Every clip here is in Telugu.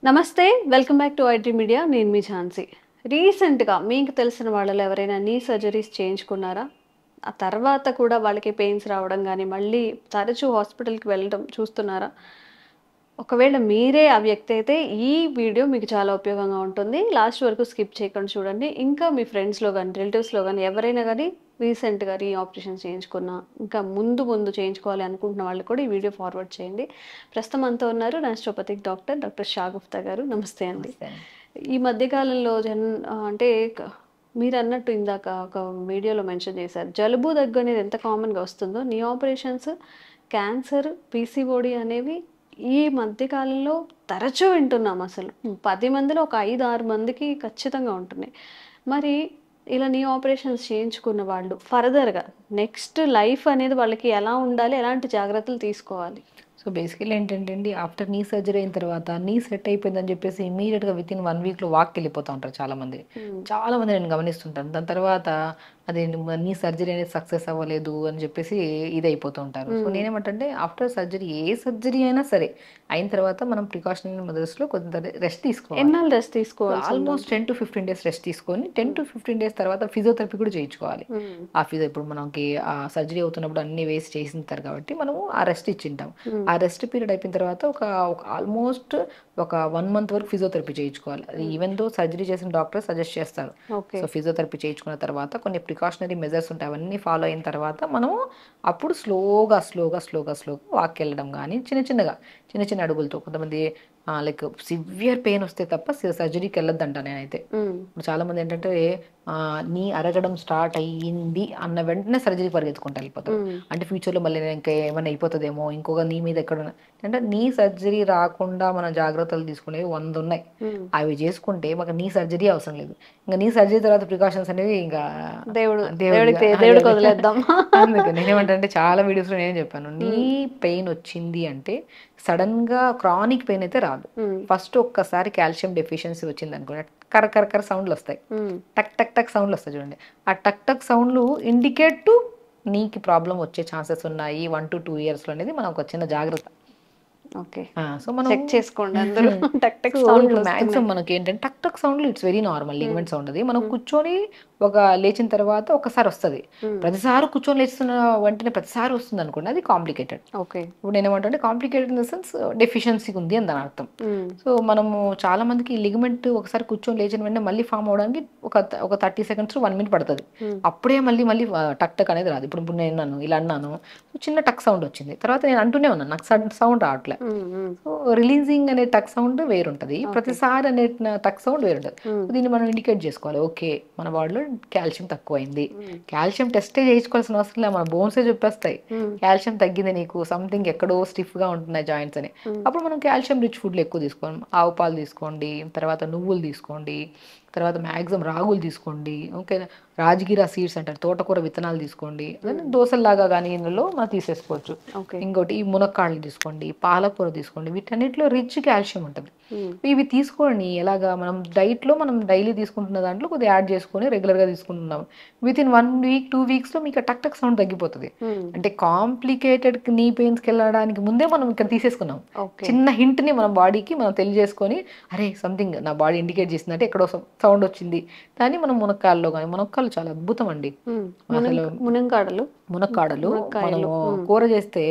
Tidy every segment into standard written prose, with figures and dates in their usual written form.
నమస్తే, welcome back to IT media. నేను మీ ఝాన్సీ. రీసెంట్గా మీకు తెలిసిన వాళ్ళలో ఎవరైనా నీ సర్జరీస్ చేయించుకున్నారా? ఆ తర్వాత కూడా వాళ్ళకి పెయిన్స్ రావడం కానీ మళ్ళీ తరచూ హాస్పిటల్కి వెళ్ళడం చూస్తున్నారా? ఒకవేళ మీరే ఆ వ్యక్తి అయితే ఈ వీడియో మీకు చాలా ఉపయోగంగా ఉంటుంది. లాస్ట్ వరకు స్కిప్ చేయకుండా చూడండి. ఇంకా మీ ఫ్రెండ్స్లో కానీ రిలేటివ్స్లో కానీ ఎవరైనా కానీ రీసెంట్గా ఆపరేషన్ చేయించుకున్నా, ఇంకా ముందు చేయించుకోవాలి అనుకుంటున్న వాళ్ళు కూడా ఈ వీడియో ఫార్వర్డ్ చేయండి. ప్రస్తుతం అంతా ఉన్నారు నాస్ట్రోపతిక్ డాక్టర్ షాగుఫ్తా గారు. నమస్తే అండి. ఈ మధ్యకాలంలో అంటే మీరు అన్నట్టు ఇందాక ఒక వీడియోలో మెన్షన్ చేశారు, జలుబు దగ్గు అనేది ఎంత కామన్గా వస్తుందో నీ ఆపరేషన్స్, క్యాన్సర్, పీసీఓడి అనేవి ఈ మధ్యకాలంలో తరచూ వింటున్నాం. అసలు 10 మందిలో ఒక 5-6 మందికి ఖచ్చితంగా ఉంటున్నాయి. మరి ఇలా నీ ఆపరేషన్స్ చేయించుకున్న వాళ్ళు ఫర్దర్గా నెక్స్ట్ లైఫ్ అనేది వాళ్ళకి ఎలా ఉండాలి, ఎలాంటి జాగ్రత్తలు తీసుకోవాలి? సో బేసికలీ ఏంటంటే అండి, ఆఫ్టర్ నీ సర్జరీ అయిన తర్వాత నీ సెట్ అయిపోయిందని చెప్పేసి ఇమీడియట్గా వితిన్ 1 వీక్లో వాక్కి వెళ్ళిపోతూ ఉంటారు చాలామంది. చాలామంది నేను గమనిస్తుంటాను. దాని తర్వాత అది నీ సర్జరీ అనేది సక్సెస్ అవ్వలేదు అని చెప్పేసి ఇది అయిపోతూ ఉంటారు. సో నేనేమంటే ఆఫ్టర్ సర్జరీ ఏ సర్జరీ అయినా సరే అయిన తర్వాత మనం ప్రికాషనరీ మెథడ్స్లో కొంత రెస్ట్ తీసుకోవాలి. ఎన్నాళ్ళు రెస్ట్ తీసుకోవాలి? ఆల్మోస్ట్ 10 to 15 డేస్ రెస్ట్ తీసుకొని 10 to 15 డేస్ తర్వాత ఫిజియోథెరపీ కూడా చేయించుకోవాలి. ఆ ఫిజియో ఇప్పుడు మనకి ఆ సర్జరీ అవుతున్నప్పుడు అన్ని వేసి చేసింటారు కాబట్టి మనము ఆ రెస్ట్ ఇచ్చింటాం. ఆ రెస్ట్ పీరియడ్ అయిపోయిన తర్వాత ఒక ఆల్మోస్ట్ ఒక 1 month వరకు ఫిజియోథెరపీ చేయించుకోవాలి. అది ఈవెన్ దో సర్జరీ చేసిన డాక్టర్ సజెస్ట్ చేస్తారు. సో ఫిజియోథెరపీ చేయించుకున్న తర్వాత కొన్ని ప్రికాషనరీ మెజర్స్ ఉంటాయి, అవన్నీ ఫాలో అయిన తర్వాత మనము అప్పుడు స్లోగా వాక్కి వెళ్ళడం కానీ చిన్న చిన్న అడుగులతో. కొంతమంది లైక్ సివియర్ పెయిన్ వస్తే తప్ప సర్జరీకి వెళ్ళొద్దంట నేనైతే. ఇప్పుడు చాలా మంది ఏంటంటే నీ అరగడం స్టార్ట్ అయ్యింది అన్న వెంటనే సర్జరీ పరిగెత్తుకుంటూ వెళ్ళిపోతారు. అంటే ఫ్యూచర్లో మళ్ళీ ఇంకా ఏమైనా అయిపోతుందేమో, ఇంకొక నీ మీద ఎక్కడ అంటే నీ సర్జరీ రాకుండా మనం జాగ్రత్తలు తీసుకునేవి 100 ఉన్నాయి. అవి చేసుకుంటే మాకు నీ సర్జరీ అవసరం లేదు. ఇంకా నీ సర్జరీ తర్వాత ప్రికాషన్స్ అనేవి ఇంకా దేవుడికి వదిలేద్దాం. అందుకే నేనేమంటే చాలా వీడియోస్లో నేను చెప్పాను, నీ పెయిన్ వచ్చింది అంటే సడన్ గా క్రానిక్ పెయిన్ అయితే రాదు. ఫస్ట్ ఒక్కసారి కాల్షియం డెఫిషియన్సీ వచ్చింది అనుకోండి, కర సౌండ్లు వస్తాయి, టక్ టక్ టక్ సౌండ్లు వస్తాయి చూడండి. ఆ టక్ టక్ సౌండ్లు ఇండికేట్ టు నీకు ప్రాబ్లం వచ్చే ఛాన్సెస్ ఉన్నాయి 1 to 2 years అనేది మనం ఒక చిన్న జాగ్రత్త. ఓకే, సో మనం చెక్ చేసుకోండి అందరూ. టక్ టక్ మ్యాక్సిమం మనకి ఏంటంటే టక్ టక్ సౌండ్లు it's very normal, ligament sound. అది మనం కూర్చొని ఒక లేచిన తర్వాత ఒకసారి వస్తుంది, ప్రతిసారి కూర్చొని లేస్తున్న వెంటనే ప్రతిసారి వస్తుంది అనుకోండి, అది కాంప్లికేటెడ్. ఓకే, ఇప్పుడు నేను ఏమంటే complicated in the sense deficiency ఉంది అని దాని అర్థం. సో మనము చాలా మందికి లిగమెంట్ ఒకసారి కూర్చొని లేచిన వెంటనే మళ్ళీ ఫామ్ అవడానికి ఒక 30 seconds to 1 minute పడుతుంది. అప్పుడే మళ్ళీ టక్ టక్ అనేది రాదు. ఇప్పుడు నేను అన్నాను, ఇలా అన్నాను, చిన్న టక్ సౌండ్ వచ్చింది, తర్వాత నేను అంటూనే ఉన్నాను, నాకు సౌండ్ రావట్లే. సో రిలీజింగ్ అనే టక్ సౌండ్ వేరుంటది, ప్రతిసారి అనే టక్ సౌండ్ వేరుంటది. దీన్ని మనం ఇండికేట్ చేసుకోవాలి, ఓకే మన బాడీలో కాల్షియం తక్కువైంది. కాల్షియం టెస్టే చేయించుకోవాల్సిన అవసరం లేదు, మన బోన్సే చెప్పేస్తాయి కాల్షియం తగ్గింది, నీకు సంథింగ్ ఎక్కడో స్టిఫ్ గా ఉంటున్నాయి జాయింట్స్ అని. అప్పుడు మనం కాల్షియం రిచ్ ఫుడ్లు ఎక్కువ తీసుకోండి, ఆవు పాలు తీసుకోండి, తర్వాత నువ్వులు తీసుకోండి, తర్వాత మ్యాక్సిమం రాగులు తీసుకోండి, ఓకే రాజగిరా సీడ్స్ అంటారు, తోటకూర విత్తనాలు తీసుకోండి, దోశల్లాగా కానీ ఇందులో మనం తీసేసుకోవచ్చు. ఇంకోటి ఈ మునక్కాడలు తీసుకోండి, పాలకూర తీసుకోండి, వీటన్నిటిలో రిచ్ కాల్షియం ఉంటుంది. ఇవి తీసుకోండి. ఎలాగా మనం డైట్లో మనం డైలీ తీసుకుంటున్న దాంట్లో కొద్దిగా యాడ్ చేసుకొని రెగ్యులర్గా తీసుకుంటున్నాం, వితిన్ 1 week 2 weeksలో మీకు టక్ టక్ సౌండ్ తగ్గిపోతుంది. అంటే కాంప్లికేటెడ్ నీ పెయిన్స్కి వెళ్ళడానికి ముందే మనం ఇక్కడ తీసేసుకున్నాం. చిన్న హింట్ని మన బాడీకి మనం తెలియజేసుకొని, అరే సంథింగ్ నా బాడీ ఇండికేట్ చేసిందంటే ఎక్కడో సౌండ్ వచ్చింది. కానీ మనం మునక్కాడలో కానీ, మునక్కాడలు చాలా అద్భుతం అండి. అసలు మునక్కాడలు మనము కూర చేస్తే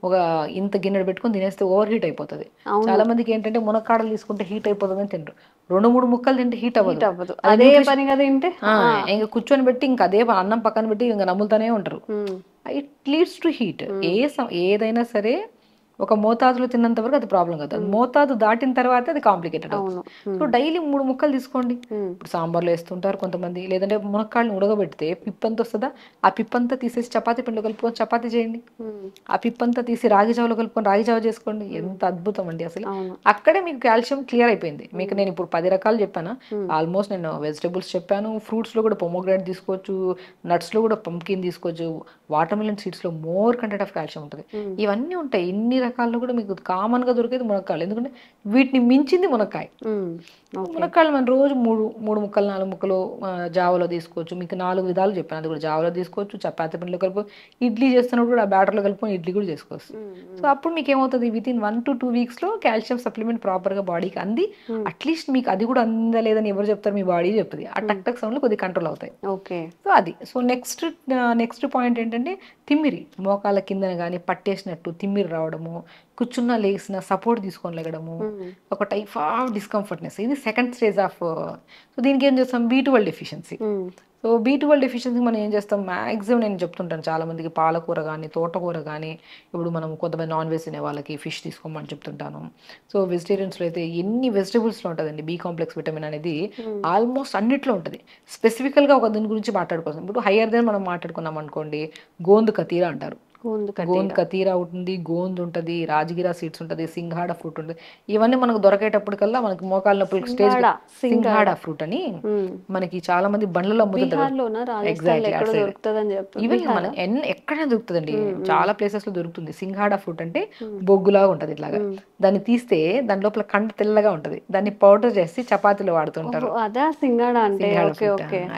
ఒక ఇంత గిన్నెడు పెట్టుకొని తినేస్తే ఓవర్ హీట్ అయిపోతుంది. చాలా మందికి ఏంటంటే మునక్కాడలు తీసుకుంటే హీట్ అయిపోతుంది అని తింటారు, 2-3 ముక్కలు తింటే హీట్ అవ్వదు. అదే పనిగా తింటే ఇంకా కూర్చొని పెట్టి ఇంకా అదే అన్నం పక్కన పెట్టి ఇంకా నమ్ములుతూనే ఉంటారు. It leads to heat. ఏదైనా సరే ఒక మోతాదులో తిన్నంత వరకు అది ప్రాబ్లం కాదు, మోతాదు దాటిన తర్వాత అది కాంప్లికేటెడ్ అవుతుంది. సో డైలీ 3 ముక్కలు తీసుకోండి. ఇప్పుడు సాంబార్లో వేస్తుంటారు కొంతమంది, లేదంటే మునక్కాళ్ళని ఉడకబెడితే పిప్పంతా వస్తుందా, ఆ పిప్పంతా తీసేసి చపాతీ పిండిలో కలుపుకొని చపాతీ చేయండి, ఆ పిప్పంతా తీసి రాగి జావలో కలుపుకొని రాగి జావ చేసుకోండి. ఎంత అద్భుతం అండి అసలు. అక్కడే మీకు కాల్షియం క్లియర్ అయిపోయింది. మీకు నేను ఇప్పుడు 10 రకాలు చెప్పాను, ఆల్మోస్ట్ నేను వెజిటబుల్స్ చెప్పాను, ఫ్రూట్స్ లో కూడా పొమోగ్రానేట్ తీసుకోవచ్చు, నట్స్ లో కూడా పంకిన్ తీసుకోవచ్చు, వాటర్ మిలన్ సీడ్స్ లో మోర్ కంటెంట్ ఆఫ్ కాల్షియం ఉంటుంది. ఇవన్నీ ఉంటాయి, ఇన్ని రకాల్లో కూడా మీకు కామన్గా దొరికేది మునక్కాయలు, ఎందుకంటే వీటిని మించింది మునక్కాయ. ఓకే. మునక్కాయలు మనం రోజు మూడు మూడు ముక్కలు 4 ముక్కలు జావలో తీసుకోవచ్చు. మీకు 4 విధాలు చెప్పాను, అది కూడా జావలో తీసుకోవచ్చు, చపాతీ పిండిలో కలుపు, ఇడ్లీ చేస్తున్నప్పుడు కూడా ఆ బ్యాటర్లో కలుపుకొని ఇడ్లీ కూడా చేసుకోవచ్చు. సో అప్పుడు మీకు ఏమవుతుంది, వితిన్ 1 to 2 వీక్స్లో కాల్షియం సప్లిమెంట్ ప్రాపర్గా బాడీకి అంది. అట్లీస్ట్ మీకు అది కూడా అందలేదని ఎవరు చెప్తారు, మీ బాడీ చెప్తుంది. ఆ టక్ టక్ సౌండ్లు కొద్దిగా కంట్రోల్ అవుతాయి. ఓకే. సో అది. సో నెక్స్ట్ పాయింట్ ఏంటంటే తిమ్మిరి, మోకాళ్ళ కిందన కానీ పట్టేసినట్టు తిమ్మిరి రావడము, కూర్చున్న లేసిన సపోర్ట్ తీసుకొని లెగడము, ఒక టైప్ ఆఫ్ డిస్కంఫర్ట్నెస్, ఇది సెకండ్ స్టేజ్ ఆఫ్. సో దీనికి ఏం చేస్తాం, B12 deficiency. So B12 deficiency మనం ఏం చేస్తాం, మ్యాక్సిమం నేను చెప్తుంటాను చాలా మందికి, పాలకూర కానీ తోటకూర కానీ, ఇప్పుడు మనం కొంతమంది నాన్ వెజ్ తినే వాళ్ళకి ఫిష్ తీసుకోమని చెప్తుంటాను. సో వెజిటేరియన్స్లో అయితే ఎన్ని వెజిటబుల్స్లో ఉంటుందండి బి కాంప్లెక్స్ విటమిన్ అనేది, ఆల్మోస్ట్ అన్నిట్లో ఉంటుంది. స్పెసిఫికల్గా ఒక దీని గురించి మాట్లాడుకోవచ్చు. ఇప్పుడు హయ్యర్ దెన్ మనం మాట్లాడుకున్నాం అనుకోండి, గోందు కతీరా అంటారు. గోంద్ కతీరా ఉంటుంది, గోంద్ ఉంటుంది, రాజగిరా సీడ్స్ ఉంటుంది, సింఘాడ ఫ్రూట్ ఉంటుంది. ఇవన్నీ మనకు దొరకేటప్పటికల్లా మనకి మోకాళ్ళ నొప్పులకు స్టేజ్ సింఘాడ ఫ్రూట్ అని మనకి చాలా మంది బండ్లలో అమ్ముతుంటారు. ఎగ్జాక్ట్లీ, ఈవెన్ మనం ఎక్కడైనా దొరుకుతుందండి, చాలా ప్లేసెస్ లో దొరుకుతుంది. సింఘాడ ఫ్రూట్ అంటే బొగ్గులాగా ఉంటది ఇట్లాగా, దాన్ని తీస్తే దాని లోపల కండ తెల్లగా ఉంటది, దాన్ని పౌడర్ చేసి చపాతీలో వాడుతుంటారు.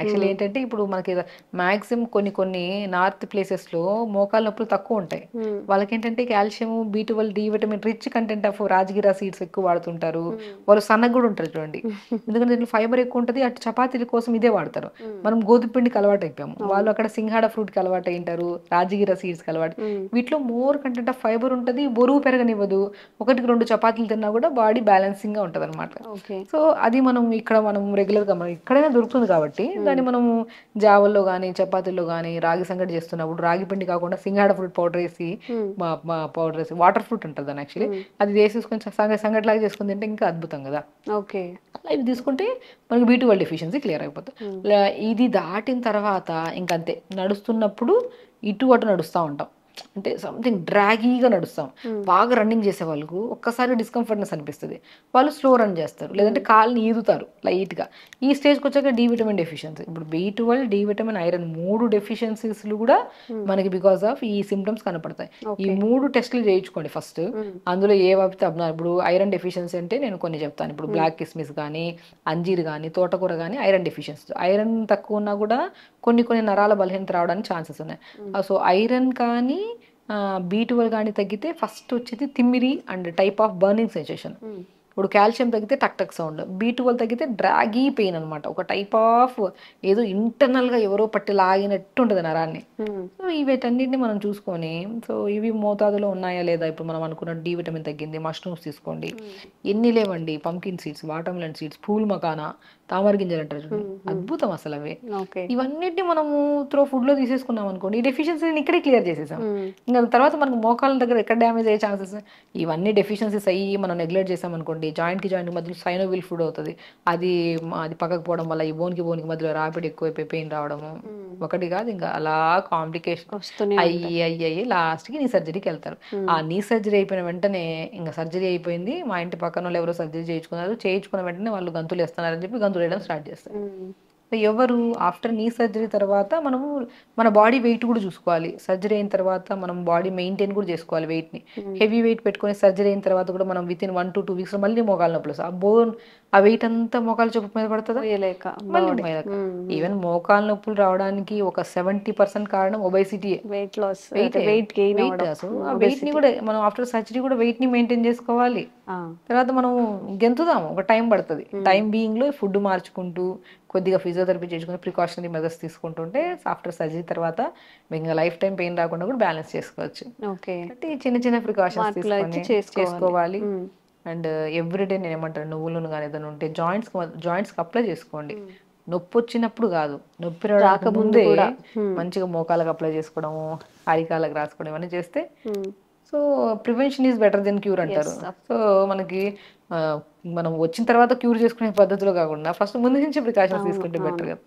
యాక్చువల్లీ ఏంటంటే ఇప్పుడు మనకి మాక్సిమం కొన్ని నార్త్ ప్లేసెస్ లో మోకాళ్ళ నొప్పులు తక్కువ ఉంటాయి. వాళ్ళకి ఏంటంటే calcium, B12, D vitamin rich content of rajgira seeds ఎక్కువ వాడుతుంటారు. వాళ్ళు సన్నగా కూడా ఉంటారు చూడండి, ఎందుకంటే దీంట్లో ఫైబర్ ఎక్కువ ఉంటుంది. అటు చపాతీల కోసం ఇదే వాడతారు. మనం గోధుమ పిండికి అలవాటు అయిపోయాము, వాళ్ళు అక్కడ సింఘాడ ఫ్రూట్ కి అలవాటు అయింటారు, రాజగిరా సీడ్స్ కి అలవాటు. వీటిలో మోర్ కంటెంట్ ఆఫ్ ఫైబర్ ఉంటుంది, బరువు పెరగనివ్వదు. 1-2 చపాతీలు తిన్నా కూడా బాడీ బ్యాలెన్సింగ్ గా ఉంటది అనమాట. సో అది మనం రెగ్యులర్ గా మనం ఇక్కడైనా దొరుకుతుంది కాబట్టి దాన్ని మనము జావల్లో కానీ చపాతీల్లో కానీ రాగి సంగటి చేస్తున్నప్పుడు రాగి పిండి కాకుండా సింఘాడ ఫ్రూట్ పౌడర్ వేసి వాటర్ ఫ్రూట్ ఉంటుంది దాన్ని యాక్చువల్లీ, అది వేసేసుకొని సంగటి లాగా చేసుకుని తింటే ఇంకా అద్భుతం కదా. ఓకే. అలా ఇవి తీసుకుంటే మనకి B12 డెఫిషియన్సీ క్లియర్ అయిపోతుంది. ఇది దాటిన తర్వాత ఇంకంతే, నడుస్తున్నప్పుడు ఇటు అటు నడుస్తూ ఉంటాం, అంటే సంథింగ్ డ్రాగీగా నడుస్తాం. బాగా రన్నింగ్ చేసే వాళ్ళకు ఒక్కసారి డిస్కంఫర్ట్నెస్ అనిపిస్తుంది, వాళ్ళు స్లో రన్ చేస్తారు, లేదంటే కాళ్ళని ఈదుతారు లైట్గా. ఈ స్టేజ్కి వచ్చాక డి విటమిన్ డెఫిషియన్సీ, ఇప్పుడు B12, డి విటమిన్, ఐరన్ 3 డెఫిషియన్సీస్లు కూడా మనకి బికాస్ ఆఫ్ ఈ సిమ్టమ్స్ కనపడతాయి. ఈ 3 టెస్టులు చేయించుకోండి ఫస్ట్, అందులో ఏ వాపితే అబ్నార్మల్. ఇప్పుడు ఐరన్ డెఫిషియన్సీ అంటే నేను కొన్ని చెప్తాను. ఇప్పుడు బ్లాక్ కిస్మిస్ కానీ, అంజీర్ కానీ, తోటకూర కానీ ఐరన్ డెఫిషియన్సీ. ఐరన్ తక్కువ ఉన్నా కూడా కొన్ని నరాల బలహీనత రావడానికి ఛాన్సెస్ ఉన్నాయి. సో ఐరన్ కానీ B12 కానీ తగ్గితే ఫస్ట్ వచ్చేది తిమ్మిరి and type of burning sensation. ఇప్పుడు కాల్షియం తగ్గితే టక్ టక్ సౌండ్, B12 తగ్గితే డ్రాగీ పెయిన్ అనమాట, ఒక టైప్ ఆఫ్ ఏదో ఇంటర్నల్గా ఎవరో పట్టి లాగినట్టు ఉంటుంది నరాన్ని. సో వీటన్నిటిని మనం చూసుకొని, సో ఇవి మోతాదులో ఉన్నాయా లేదా. ఇప్పుడు మనం అనుకున్న డి విటమిన్ తగ్గింది, మష్రూమ్స్ తీసుకోండి. ఎన్ని లేవండి, pumpkin seeds, watermelon seeds, pool makhana, తామర గింజలు అంటారు చూడండి, అద్భుతం అసలు అవి. ఇవన్నిటిని మనము ఫుడ్ లో తీసేసుకున్నాం అనుకోండి, ఈ డెఫిషియన్సీని ఇక్కడే క్లియర్ చేసేసాం. ఇంకా తర్వాత మనకు మోకాళ్ళ దగ్గర ఎక్కడ డ్యామేజ్ అయ్యే ఛాన్సెస్, ఇవన్నీ డెఫిషియన్సీస్ అయ్యి మనం నెగ్లెక్ట్ చేసాం అనుకోండి, జాయింట్ కి జాయింట్ మధ్యలో సైనోవిల్ ఫుడ్ అవుతుంది, అది పక్కకు పోవడం వల్ల ఈ బోన్కి మధ్యలో ర్యాపిడ్ ఎక్కువైపోయి పెయిన్ రావడము, ఒకటి కాదు ఇంకా అలా కాంప్లికేషన్ అయ్యి లాస్ట్ కి నీ సర్జరీకి వెళ్తారు. ఆ నీ సర్జరీ అయిపోయిన వెంటనే ఇంకా సర్జరీ అయిపోయింది, మా ఇంటి పక్కన వాళ్ళు ఎవరో సర్జరీ చేయించుకున్న వెంటనే వాళ్ళు గంతులు వేస్తున్నారని చెప్పి గంతులు వేయడం స్టార్ట్ చేస్తారు. ఎవరు ఆఫ్టర్ నీ సర్జరీ తర్వాత మనము మన బాడీ వెయిట్ కూడా చూసుకోవాలి. సర్జరీ అయిన తర్వాత మనం బాడీ మెయింటైన్ కూడా చేసుకోవాలి వెయిట్ని. హెవీ వెయిట్ పెట్టుకుని సర్జరీ అయిన తర్వాత కూడా మనం వితిన్ 1 to 2 వీక్స్ మళ్ళీ మోకాళ్ళ నొప్పులు, ఆ వెయిట్ అంతా మోకాళ్ళ చెప్పు మీద పడుతుందా, ఈవెన్ మోకాళ్ళ నొప్పులు రావడానికి ఒక 70% కారణం ఒబేసిటీ, వెయిట్ ని కూడా మనం ఆఫ్టర్ సర్జరీ కూడా వెయిట్ ని మెయింటైన్ చేసుకోవాలి. తర్వాత మనం గెంతుదాము, ఒక టైం పడుతుంది. టైం బీయింగ్ లో ఫుడ్ మార్చుకుంటూ కొద్దిగా ఫిజియోథెరపీ చేసుకుని ప్రికాషనరీ మెజర్స్ తీసుకుంటుంటే ఆఫ్టర్ సర్జరీ తర్వాత ఇంకా లైఫ్ టైం పెయిన్ రాకుండా కూడా బ్యాలెన్స్ చేసుకోవచ్చు. చిన్న ప్రికాషన్స్ తీసుకొని చేసుకోవాలి. అండ్ ఎవ్రీడే నేను ఏమంటాను, నువ్వులను కానీ ఏదైనా ఉంటే జాయింట్స్కి అప్లై చేసుకోండి. నొప్పి వచ్చినప్పుడు కాదు, నొప్పి రాకముందే మంచిగా మోకాలకు అప్లై చేసుకోవడము, అరికాలకు రాసుకోవడం ఇవన్నీ చేస్తే, so prevention is better than cure అంటారు. సో మనకి మనం వచ్చిన తర్వాత క్యూర్ చేసుకునే పద్ధతిలో కాకుండా ఫస్ట్ ముందు నుంచి ప్రికాషన్స్ తీసుకుంటే బెటర్ కదా.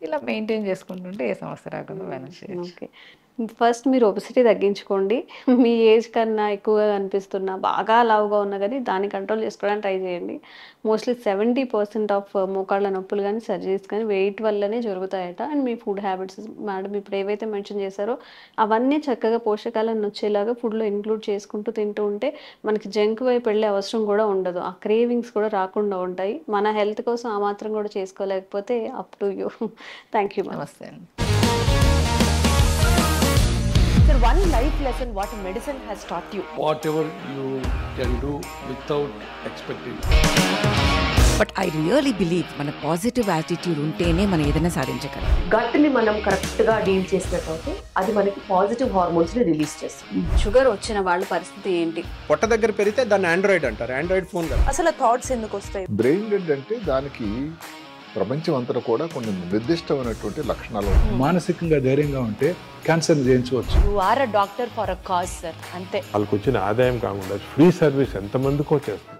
ఇలా మెయింటైన్ చేసుకుంటుంటే ఏ సమస్య రాకుండా మేనేజ్ చేయొచ్చు. ఓకే. ఫస్ట్ మీరు ఒబెసిటీ తగ్గించుకోండి. మీ ఏజ్ కన్నా ఎక్కువగా కనిపిస్తున్నా, బాగా లావుగా ఉన్నా గానీ దాన్ని కంట్రోల్ చేసుకోవడానికి ట్రై చేయండి. మోస్ట్‌లీ 70% ఆఫ్ మోకాళ్ళ నొప్పులు గానీ, సర్జరీస్ కానీ వెయిట్ వల్లనే జరుగుతాయట. అండ్ మీ ఫుడ్ హ్యాబిట్స్ మేడం ఇప్పుడు ఏవైతే మెన్షన్ చేశారో అవన్నీ చక్కగా పోషకాలన్నీ వచ్చేలాగా ఫుడ్‌లో ఇంక్లూడ్ చేసుకుంటూ తింటూ ఉంటే మనకి జంక్ వైపు వెళ్ళే అవసరం కూడా ఉండదు. ఆ క్రేవింగ్స్ కూడా రాకుండా ఉంటాయి. మన హెల్త్ కోసం ఆ మాత్రం కూడా చేసుకోలేకపోతే up to you. Thank you ma'am. నమస్తే అండి. Sir, one life lesson what medicine has taught you. Whatever you can do without expecting. But I really believe మన పాజిటివ్ యాటిట్యూడ్ ఉంటేనే మనం ఏదైనా సాధించగలం. గట్ని మనం కరెక్ట్గా డీల్ చేసినట్లయితే అది మనకి పాజిటివ్ హార్మోన్స్ని రిలీజ్ చేస్తుంది. షుగర్ వచ్చిన వాళ్ళ పరిస్థితి ఏంటి? పొట్ట దగ్గర పెరిగితే దాన్ని ఆండ్రాయిడ్ అంటారు. ఆండ్రాయిడ్ ఫోన్ కదా. అసలు థాట్స్ ఎందుకు వస్తాయి? బ్రెయిన్ డెడ్ అంటే దానికి ప్రపంచం అంతా కూడా కొన్ని నిర్దిష్టమైనటువంటి లక్షణాలు ఉంటాయి. మానసికంగా ధైర్యంగా ఉంటే క్యాన్సర్ జయించవచ్చు. You are a doctor for a cause sir, అంతే. వాళ్ళకి వచ్చిన ఆదాయం కాకుండా ఫ్రీ సర్వీస్ ఎంతమందికో చేస్తుంది.